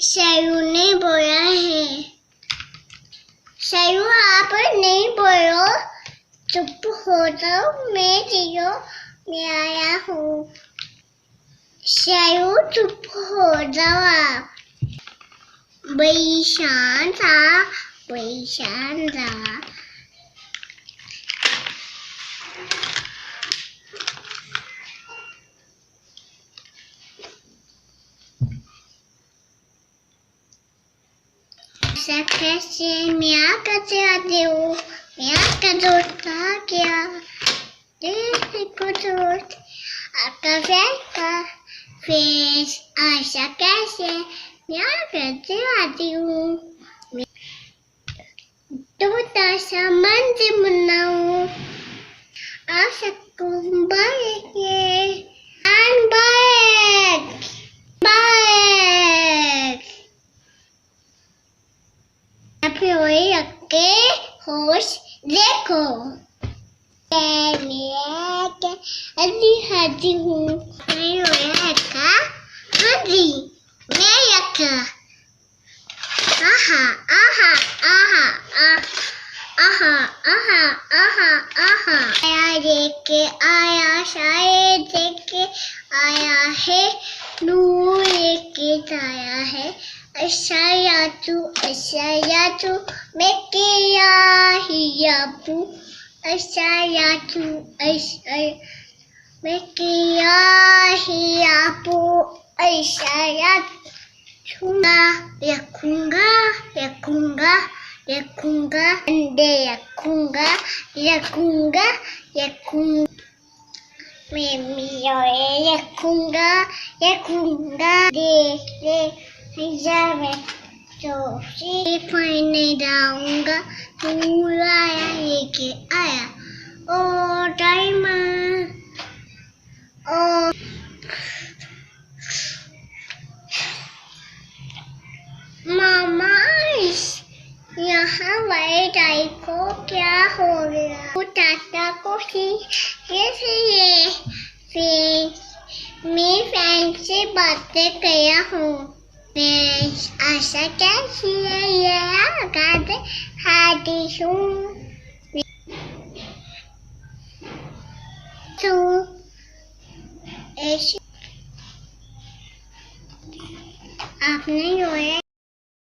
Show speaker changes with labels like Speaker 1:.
Speaker 1: शयू ने बोला है। शयू आप नहीं बोलो, चुप हो जाओ, मैं जियो मैं आया हूँ। शयू चुप हो जाओ आप। बैशान था, बैशान था। ऐसा कैसे मैं कैसे आती हूँ, मैं का दोस्त था क्या, जैसे कुछ दोस्त आपका का फेस। ऐसा कैसे मैं कैसे आती हूँ, तो सामान से बनाऊँ आ सकूँ बैग वही रखे होश देखो। मैं अली हाजी हूँ, मैं रखा हाजी, मैं रखा आहा आहा आहा आहा आहा आहा आहा। आया लेके आया, शायद देखे आया है, नूर लेके जाया है। ऐसा या तू मैं किया ही आपू। ऐसा या तू ऐसा मैं किया ही आपू। ऐसा या रखूंगा रखूंगा रखूंगा अंडे रखूंगा रखूंगा रखूंगा मैं मियोए रखूंगा रखूंगा दे मैं तो पढ़ने जाऊंगा, पूरा लेके आया ओ टाइमर ओ। मामा यहाँ वाइट आई को क्या हो गया, वो टाटा को कैसे ये फिर मैं फैन से बातें किया हूँ। मैं आशा कैसी है ये आगाज़ हादी हूँ तो ऐसे आपने